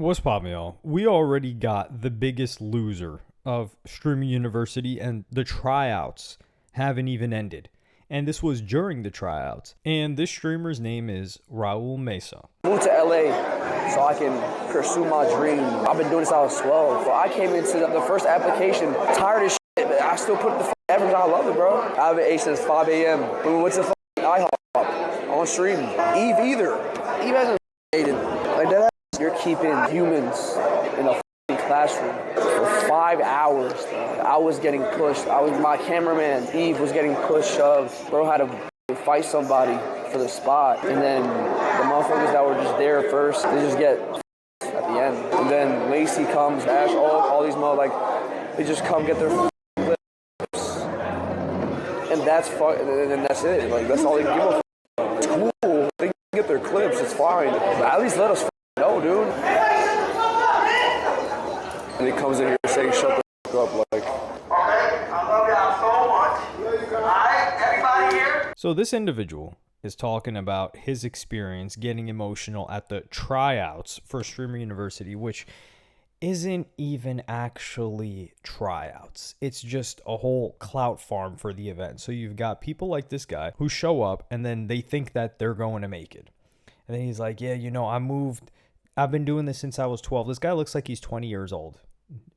What's poppin', y'all? We already got the biggest loser of streaming university, and the tryouts haven't even ended. And this was during the tryouts. And this streamer's name is Raul Mesa. Moved to LA so I can pursue my dream. I've been doing this since I was 12. So I came into the first application tired as shit, but I still put the effort. I love it, bro. I've been ate since 5 a.m. We went to IHOP on stream. Eve either. Eve hasn't dated. Like that. You're keeping humans in a classroom for 5 hours. I was getting pushed. My cameraman, Eve, was getting pushed, shoved. Bro had to fight somebody for the spot. And then the motherfuckers that were just there first, they just get at the end. And then Lacey comes, Ash, all these motherfuckers, they just come get their clips. And that's and that's it. Like, that's all they give a It's cool. They can get their clips, it's fine. But at least let us no, dude. And he comes in here saying, shut the fuck up, like. Okay, I love y'all so much. Alright, everybody here? So this individual is talking about his experience getting emotional at the tryouts for Streamer University, which isn't even actually tryouts. It's just a whole clout farm for the event. So you've got people like this guy who show up and then they think that they're going to make it. And then he's like, yeah, I've been doing this since I was 12. This guy looks like he's 20 years old.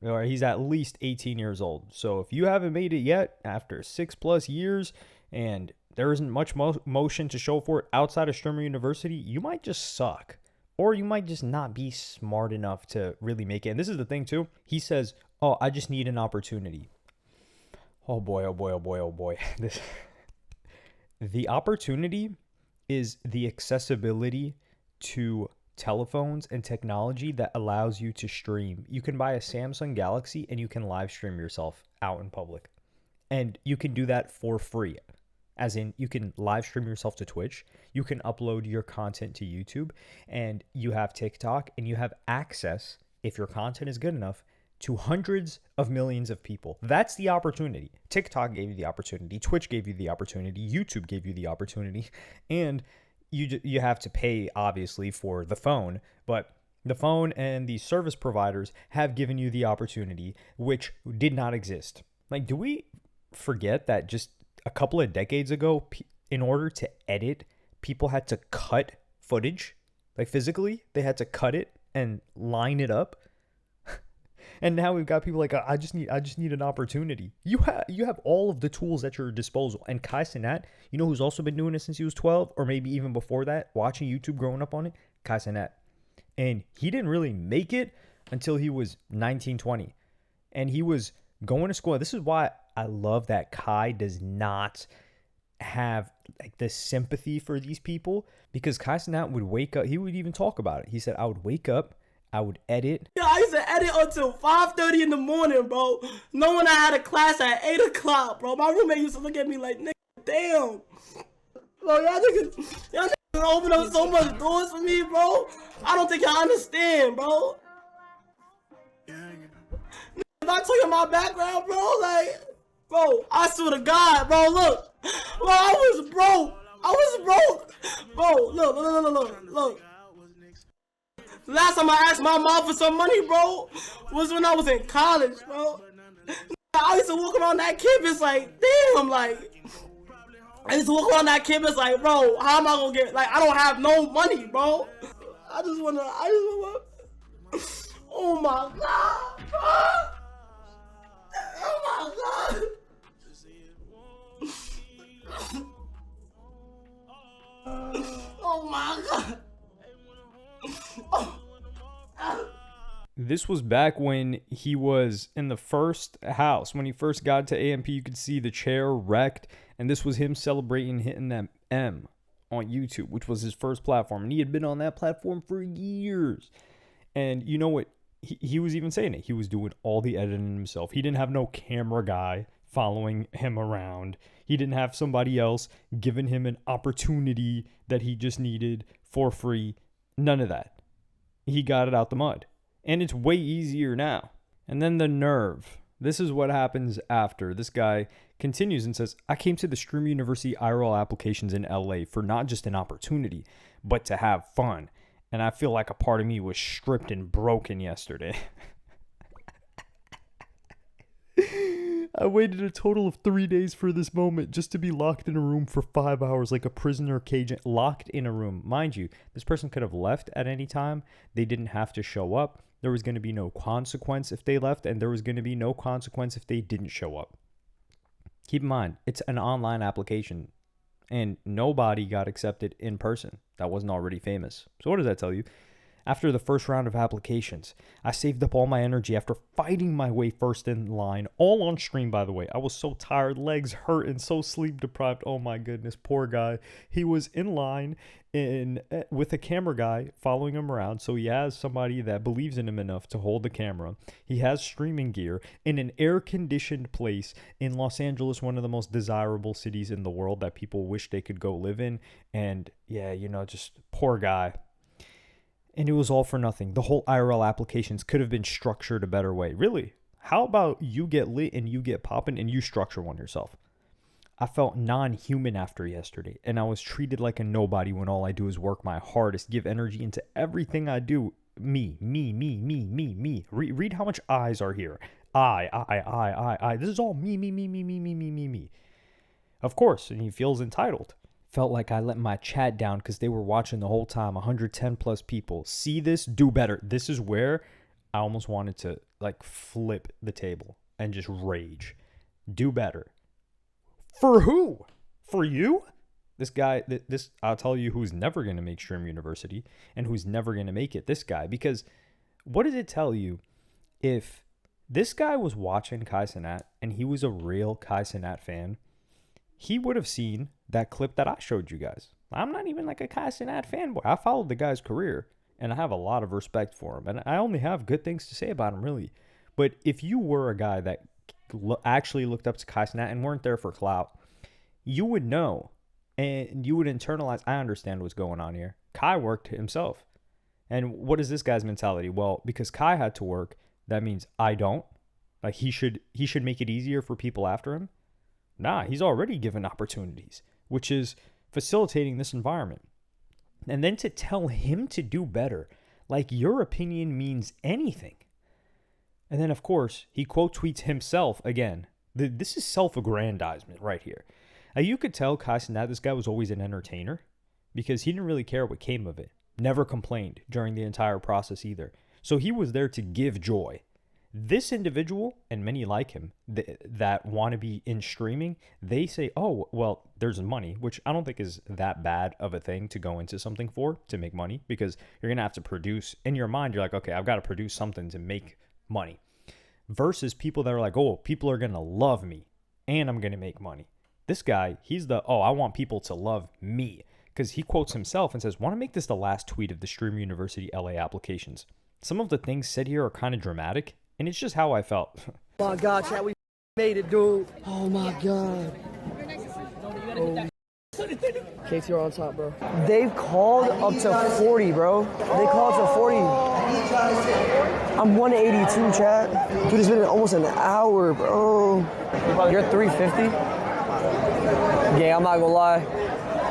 Or he's at least 18 years old. So if you haven't made it yet after 6+ years and there isn't much motion to show for it outside of Streamer University, you might just suck. Or you might just not be smart enough to really make it. And this is the thing too. He says, oh, I just need an opportunity. Oh boy, oh boy, oh boy, oh boy. The opportunity is the accessibility to telephones and technology that allows you to stream. You can buy a Samsung Galaxy and you can live stream yourself out in public. And you can do that for free. As in, you can live stream yourself to Twitch. You can upload your content to YouTube. And you have TikTok. And you have access, if your content is good enough, to hundreds of millions of people. That's the opportunity. TikTok gave you the opportunity. Twitch gave you the opportunity. YouTube gave you the opportunity. And you have to pay, obviously, for the phone, but the phone and the service providers have given you the opportunity, which did not exist. Like, do we forget that just a couple of decades ago, in order to edit, people had to cut footage? Like, physically, they had to cut it and line it up. And now we've got people like, I just need an opportunity. You have all of the tools at your disposal. And Kai Cenat, you know who's also been doing it since he was 12, or maybe even before that, watching YouTube, growing up on it? Kai Cenat. And he didn't really make it until he was 19, 20. And he was going to school. This is why I love that Kai does not have like this sympathy for these people, because Kai Cenat would wake up. He would even talk about it. He said, I would wake up, I would edit. Yeah, I used to edit until 5:30 in the morning, bro. Knowing I had a class at 8 o'clock, bro. My roommate used to look at me like, nigga, damn. Bro, y'all niggas open up so much doors for me, bro. I don't think y'all understand, bro. If I tell you my background, bro, like, bro, I swear to God, bro, look. Bro, I was broke. Bro, look. Last time I asked my mom for some money, bro, was when I was in college, bro. I used to walk around that campus like, damn, like, I used to walk around that campus like, bro, how am I gonna get, like, I don't have no money, bro. I just wanna, oh my God, bro. Oh my God. Oh my God. This was back when he was in the first house. When he first got to AMP, you could see the chair wrecked. And this was him celebrating hitting that M on YouTube, which was his first platform. And he had been on that platform for years. And you know what? He was even saying it. He was doing all the editing himself. He didn't have no camera guy following him around. He didn't have somebody else giving him an opportunity that he just needed for free. None of that. He got it out the mud. And it's way easier now. And then the nerve. This is what happens after. This guy continues and says, I came to the Streamer University IRL applications in LA for not just an opportunity, but to have fun. And I feel like a part of me was stripped and broken yesterday. I waited a total of 3 days for this moment just to be locked in a room for 5 hours like a prisoner cage, locked in a room. Mind you, this person could have left at any time. They didn't have to show up. There was going to be no consequence if they left, and there was going to be no consequence if they didn't show up. Keep in mind, it's an online application, and nobody got accepted in person that wasn't already famous. So what does that tell you? After the first round of applications, I saved up all my energy after fighting my way first in line, all on stream, by the way. I was so tired, legs hurt, and so sleep deprived. Oh my goodness, poor guy. He was in line with a camera guy following him around, so he has somebody that believes in him enough to hold the camera. He has streaming gear in an air-conditioned place in Los Angeles, one of the most desirable cities in the world that people wish they could go live in. And yeah, just poor guy. And it was all for nothing. The whole IRL applications could have been structured a better way. Really? How about you get lit and you get popping and you structure one yourself? I felt non-human after yesterday, and I was treated like a nobody when all I do is work my hardest, give energy into everything I do. Me. Read how much I's are here. I. This is all me. Of course, and he feels entitled. Felt like I let my chat down because they were watching the whole time. 110 plus people. See this? Do better. This is where I almost wanted to flip the table and just rage. Do better. For who? For you? This guy, I'll tell you who's never going to make Stream University and who's never going to make it. This guy. Because what does it tell you if this guy was watching Kai Cenat and he was a real Kai Cenat fan? He would have seen that clip that I showed you guys. I'm not even like a Kai Cenat fanboy. I followed the guy's career, and I have a lot of respect for him. And I only have good things to say about him, really. But if you were a guy that actually looked up to Kai Cenat and weren't there for clout, you would know, and you would internalize, I understand what's going on here. Kai worked himself. And what is this guy's mentality? Well, because Kai had to work, that means I don't. Like he should make it easier for people after him. Nah, he's already given opportunities, which is facilitating this environment. And then to tell him to do better, like your opinion means anything. And then, of course, he quote tweets himself again. This is self-aggrandizement right here. Now, you could tell Kai Cenat, this guy was always an entertainer because he didn't really care what came of it. Never complained during the entire process either. So he was there to give joy. This individual, and many like him, that want to be in streaming, they say, oh, well, there's money, which I don't think is that bad of a thing to go into something for, to make money, because you're going to have to produce. In your mind, you're like, okay, I've got to produce something to make money. Versus people that are like, oh, people are going to love me, and I'm going to make money. This guy, he's I want people to love me, because he quotes himself and says, want to make this the last tweet of the Stream University LA applications. Some of the things said here are kind of dramatic, and it's just how I felt. Oh my God, chat, we made it, dude. Oh my God. Oh. KTR on top, bro. They've called up to 40, bro. They called to 40. I'm 182, chat. Dude, it's been almost an hour, bro. You're 350? Gang, I'm not gonna lie.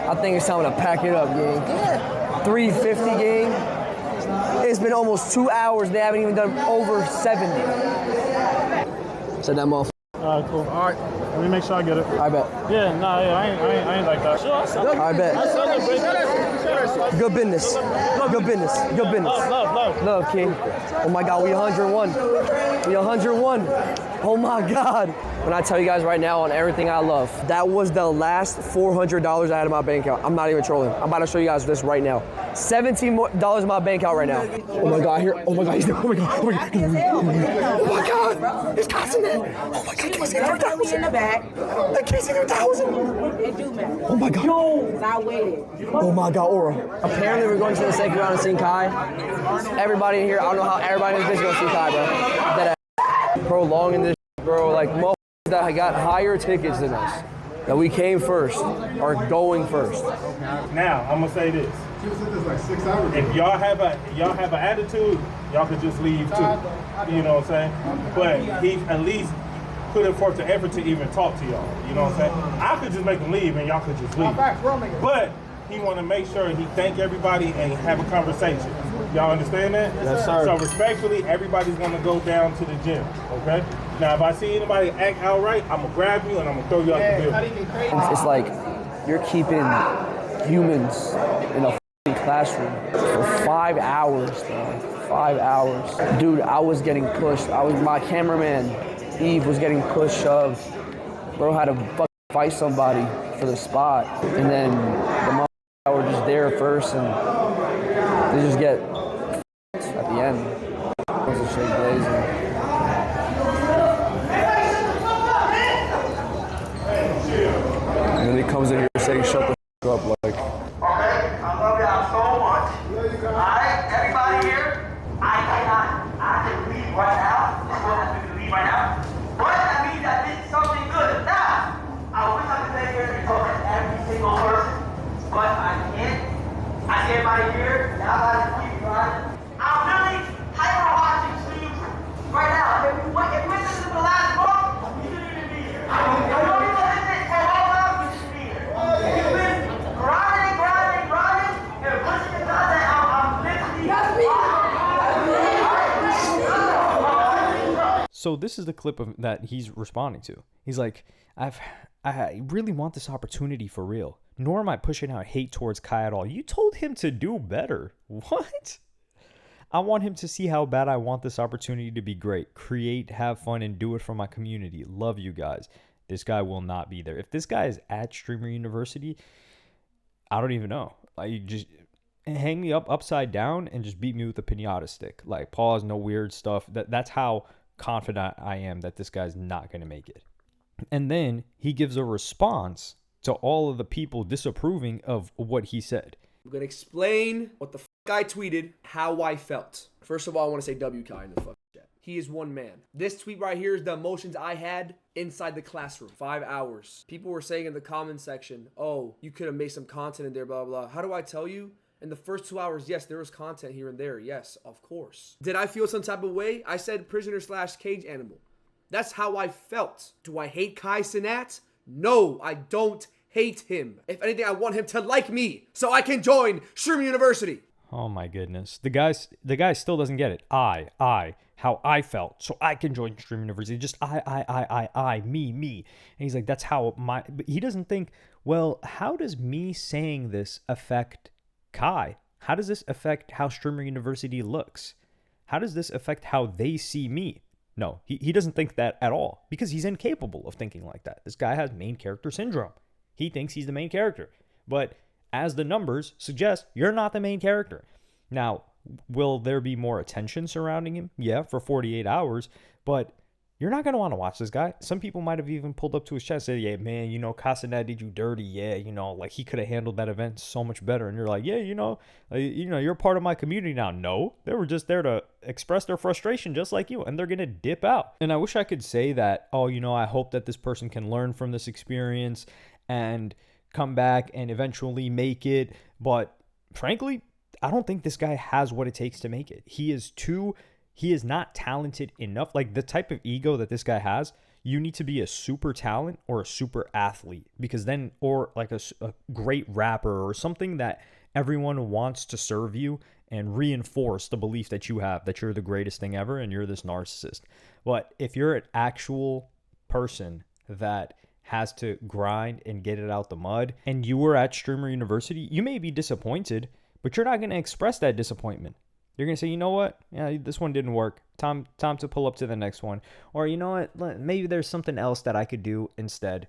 I think it's time to pack it up, gang. 350, gang. It's been almost 2 hours. They haven't even done over 70. Said that motherfucker. All right, cool. All right. Let me make sure I get it. I bet. Yeah, nah, yeah, I ain't like that. Sure, I bet. Good business. Good business. Good business. Love, King. Oh my God, we 101. We 101. Oh my God. When I tell you guys right now on everything I love, that was the last $400 I had in my bank account. I'm not even trolling. I'm about to show you guys this right now. $17 in my bank account right now. Oh my God, here. Oh my God, he's there. Oh my God. Oh my God. Oh my God. It's constant. Oh my God. Casey 3000. In the back. Like Casey 3000. It do matter. Oh my God. I waited. Oh my God, Aura. Apparently we're going to the second round and seeing Kai. Everybody in here, I don't know how everybody in this is going to see Kai, bro. That prolonging this, bro. Like, motherfuckers that got higher tickets than us, that we came first, are going first. Now, I'm going to say this. If y'all have an attitude, y'all could just leave too. You know what I'm saying? But he at least put forth the effort to even talk to y'all. You know what I'm saying? I could just make them leave and y'all could just leave. But he want to make sure he thank everybody and have a conversation. Y'all understand that? Yes, sir. So respectfully, everybody's gonna go down to the gym. Okay. Now, if I see anybody act outright, I'm gonna grab you and I'm gonna throw you out the building. It's like you're keeping humans in a f***ing classroom for 5 hours, bro. 5 hours. Dude, I was getting pushed. My cameraman, Eve, was getting pushed, shoved. Bro had to fucking fight somebody for the spot. And then the motherfuckers were just there first and they just get at the end. It was a shit blazing. And then he comes in here saying, shut the f*** up, like. Okay, I love y'all so much. Alright, everybody here, I can leave right now. This one has to leave right now. But that means I did something good. Now, I wish I could stay here and talk to every single person, but I can't. I see everybody here, y'all gotta keep running. I'm really hyper watching streams right now. If this is the last month, you shouldn't even be here. You don't even listen for all of you should be here. You've been grinding, and pushing the content out. I'm literally. So this is the clip of that he's responding to. He's like, I really want this opportunity for real. Nor am I pushing out hate towards Kai at all. You told him to do better. What? I want him to see how bad I want this opportunity to be great. Create, have fun, and do it for my community. Love you guys. This guy will not be there. If this guy is at Streamer University, I don't even know. Like, just hang me up upside down and just beat me with a pinata stick. Like, pause, no weird stuff. That's how confident I am that this guy's not going to make it. And then he gives a response to all of the people disapproving of what he said. I'm going to explain what the I tweeted, how I felt. First of all, I want to say W Kai in the fucking chat. He is one man. This tweet right here is the emotions I had inside the classroom. 5 hours. People were saying in the comment section, oh, you could have made some content in there, blah, blah, blah. How do I tell you? In the first 2 hours, yes, there was content here and there. Yes, of course. Did I feel some type of way? I said prisoner/cage animal. That's how I felt. Do I hate Kai Cenat? No, I don't hate him. If anything, I want him to like me so I can join Streamer University. Oh my goodness. The guy still doesn't get it. How I felt. So I can join Stream University. Just me. And he's like, that's how but he doesn't think, well, how does me saying this affect Kai? How does this affect how Streamer University looks? How does this affect how they see me? No, he doesn't think that at all because he's incapable of thinking like that. This guy has main character syndrome. He thinks he's the main character. But as the numbers suggest, you're not the main character. Now, will there be more attention surrounding him? Yeah, for 48 hours. But you're not going to want to watch this guy. Some people might have even pulled up to his chest and said, yeah, man, Castanet did you dirty. Yeah, like he could have handled that event so much better. And you're like, yeah, you're part of my community now. No, they were just there to express their frustration just like you. And they're going to dip out. And I wish I could say that, I hope that this person can learn from this experience and come back and eventually make it. But frankly, I don't think this guy has what it takes to make it. He is not talented enough. Like the type of ego that this guy has, you need to be a super talent or a super athlete because then, or like a great rapper or something that everyone wants to serve you and reinforce the belief that you have that you're the greatest thing ever and you're this narcissist. But if you're an actual person that has to grind and get it out the mud and you were at Streamer University, you may be disappointed, but you're not going to express that disappointment. You're going to say, you know what? Yeah, this one didn't work. Time to pull up to the next one. Or you know what? Maybe there's something else that I could do instead.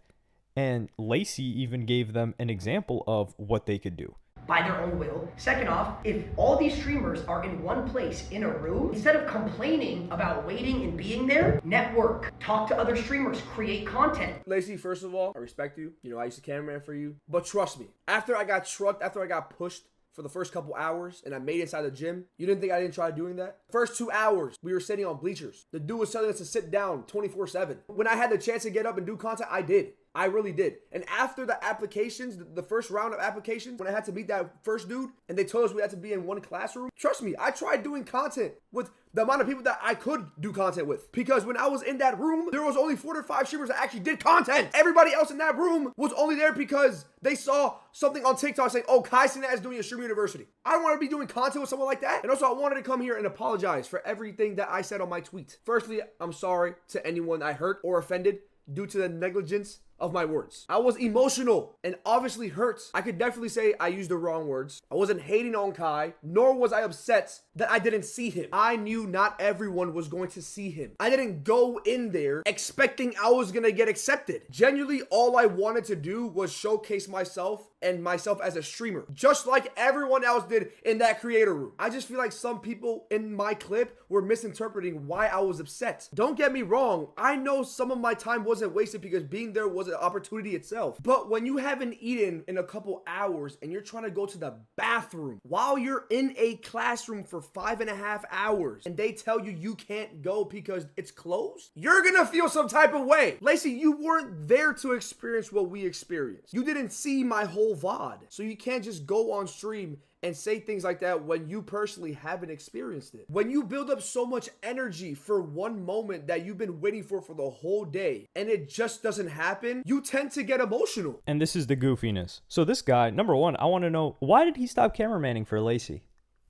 And Lacey even gave them an example of what they could do. By their own will. Second off, if all these streamers are in one place in a room, instead of complaining about waiting and being there, network, talk to other streamers, create content. Lacey, first of all, I respect you. I used to cameraman for you. But trust me, after I got shrugged, after I got pushed for the first couple hours and I made it inside the gym, you didn't think I didn't try doing that? First 2 hours, we were sitting on bleachers. The dude was telling us to sit down 24/7. When I had the chance to get up and do content, I did. I really did. And after the applications, the first round of applications, when I had to meet that first dude and they told us we had to be in one classroom, trust me, I tried doing content with the amount of people that I could do content with. Because when I was in that room, there was only 4 to 5 streamers that actually did content. Everybody else in that room was only there because they saw something on TikTok saying, oh, Kai Cenat is doing a stream university. I don't want to be doing content with someone like that. And also, I wanted to come here and apologize for everything that I said on my tweet. Firstly, I'm sorry to anyone I hurt or offended due to the negligence of my words. I was emotional and obviously hurt. I could definitely say I used the wrong words. I wasn't hating on Kai, nor was I upset that I didn't see him. I knew not everyone was going to see him. I didn't go in there expecting I was gonna get accepted. Genuinely, all I wanted to do was showcase myself and myself as a streamer, just like everyone else did in that creator room. I just feel like some people in my clip were misinterpreting why I was upset. Don't get me wrong, I know some of my time wasn't wasted because being there was an opportunity itself. But when you haven't eaten in a couple hours and you're trying to go to the bathroom while you're in a classroom for 5.5 hours and they tell you you can't go because it's closed, you're gonna feel some type of way. Lacey, you weren't there to experience what we experienced. You didn't see my whole VOD. So you can't just go on stream and say things like that when you personally haven't experienced it. When you build up so much energy for one moment that you've been waiting for the whole day and it just doesn't happen, you tend to get emotional. And this is the goofiness. So this guy, number one, I want to know, why did he stop cameramanning for Lacey?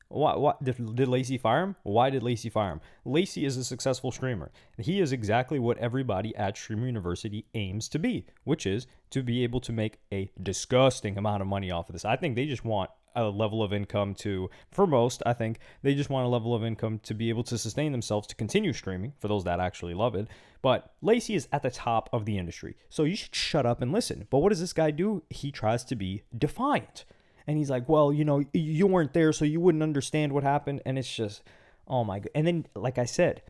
Why did Lacey fire him? Why did Lacey fire him? Lacey is a successful streamer. He is exactly what everybody at Streamer University aims to be, which is to be able to make a disgusting amount of money off of this. I think they just want a level of income to, for most, I think they just want a level of income to be able to sustain themselves to continue streaming for those that actually love it. But Lacey is at the top of the industry, so you should shut up and listen. But what does this guy do? He tries to be defiant. And he's like, well, you know, you weren't there, so you wouldn't understand what happened. And it's just, oh my God. And then, like I said,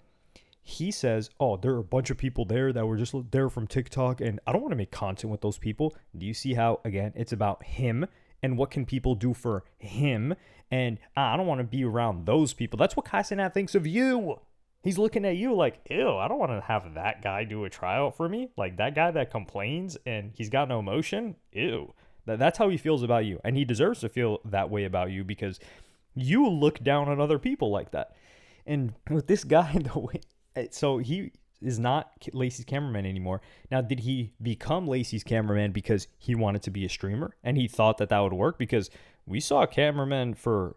he says, oh, there are a bunch of people there that were just there from TikTok, and I don't want to make content with those people. Do you see how, again, it's about him and what can people do for him? And I don't want to be around those people. That's what Kai Cenat thinks of you. He's looking at you like, ew, I don't want to have that guy do a tryout for me. Like that guy that complains and he's got no emotion. Ew. That's how he feels about you. And he deserves to feel that way about you because you look down on other people like that. And with this guy, the way, so he is not Lacey's cameraman anymore. Now, did he become Lacey's cameraman because he wanted to be a streamer and he thought that that would work? Because we saw a cameraman for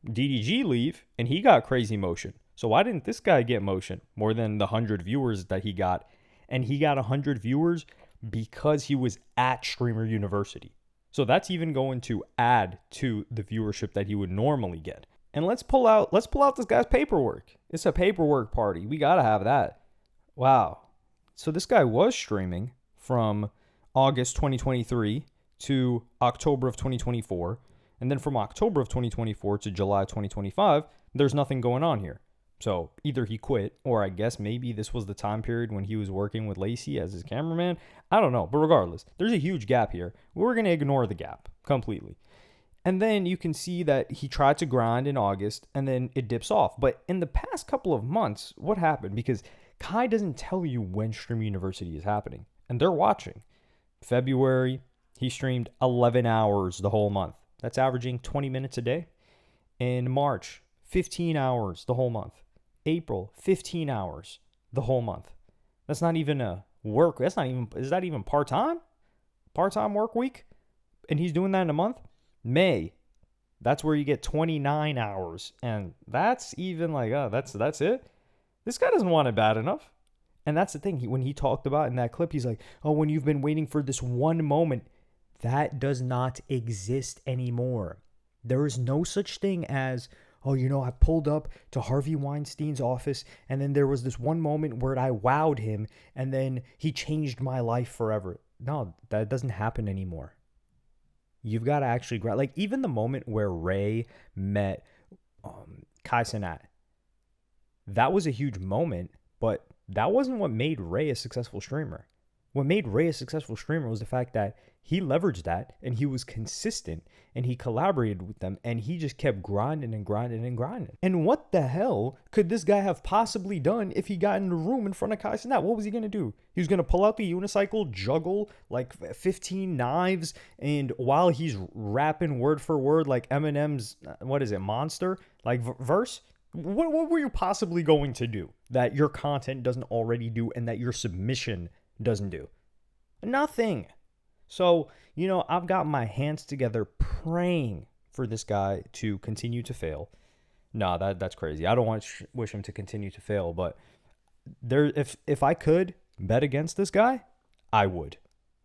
DDG leave and he got crazy motion. So why didn't this guy get motion more than the 100 viewers that he got? And he got 100 viewers because he was at Streamer University. So that's even going to add to the viewership that he would normally get. And let's pull out this guy's paperwork. It's a paperwork party. We got to have that. Wow. So this guy was streaming from August 2023 to October of 2024. And then from October of 2024 to July 2025, there's nothing going on here. So either he quit, or I guess maybe this was the time period when he was working with Lacey as his cameraman. I don't know. But regardless, there's a huge gap here. We're going to ignore the gap completely. And then you can see that he tried to grind in August and then it dips off. But in the past couple of months, what happened? Because Kai doesn't tell you when Stream University is happening. And they're watching. February, he streamed 11 hours the whole month. That's averaging 20 minutes a day. In March, 15 hours the whole month. April, 15 hours the whole month. That's not even a work. Is that even part-time? Part-time work week? And he's doing that in a month? May, that's where you get 29 hours. And that's even like, that's it? This guy doesn't want it bad enough. And that's the thing. When he talked about in that clip, he's like, oh, when you've been waiting for this one moment, that does not exist anymore. There is no such thing as, oh, you know, I pulled up to Harvey Weinstein's office and then there was this one moment where I wowed him and then he changed my life forever. No, that doesn't happen anymore. You've got to actually grab, like even the moment where Ray met Kai Cenat, that was a huge moment, but that wasn't what made Ray a successful streamer. What made Ray a successful streamer was the fact that he leveraged that and he was consistent and he collaborated with them and he just kept grinding and grinding and grinding. And what the hell could this guy have possibly done if he got in the room in front of Kai Cenat? What was he going to do? He was going to pull out the unicycle, juggle like 15 knives, and while he's rapping word for word like Eminem's, what is it, Monster? Like verse? What were you possibly going to do that your content doesn't already do and that your submission doesn't do? Nothing. So, I've got my hands together praying for this guy to continue to fail. No, that's crazy. I don't want to wish him to continue to fail, but if I could bet against this guy, I would.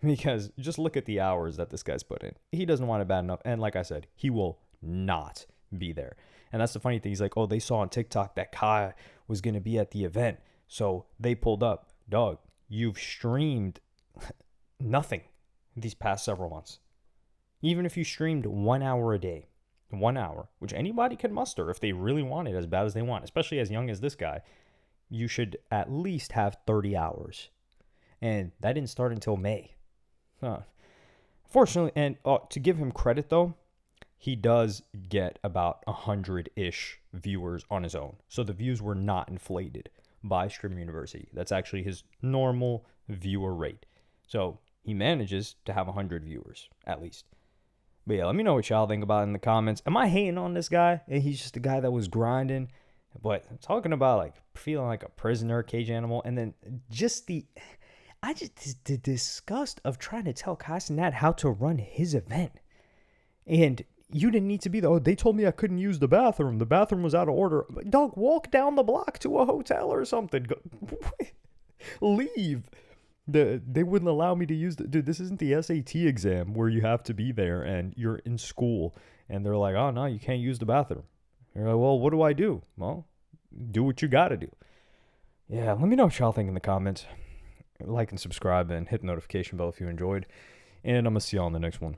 Because just look at the hours that this guy's put in. He doesn't want it bad enough. And like I said, he will not be there. And that's the funny thing. He's like, oh, they saw on TikTok that Kai was going to be at the event, so they pulled up. Dog, you've streamed nothing these past several months. Even if you streamed 1 hour a day, 1 hour, which anybody can muster if they really want it as bad as they want, especially as young as this guy, you should at least have 30 hours. And that didn't start until May. Fortunately, and to give him credit though, he does get about 100-ish viewers on his own. So the views were not inflated by Streamer University. That's actually his normal viewer rate. So he manages to have 100 viewers, at least. But yeah, let me know what y'all think about it in the comments. Am I hating on this guy? And he's just a guy that was grinding. But talking about like feeling like a prisoner, cage animal, and then just the disgust of trying to tell Kai Cenat how to run his event. And you didn't need to be there. Oh, they told me I couldn't use the bathroom. The bathroom was out of order. Dog, walk down the block to a hotel or something. Leave. They wouldn't allow me to use the... Dude, this isn't the SAT exam where you have to be there and you're in school. And they're like, oh, no, you can't use the bathroom. You're like, well, what do I do? Well, do what you got to do. Yeah, let me know what y'all think in the comments. Like and subscribe and hit the notification bell if you enjoyed. And I'm going to see y'all in the next one.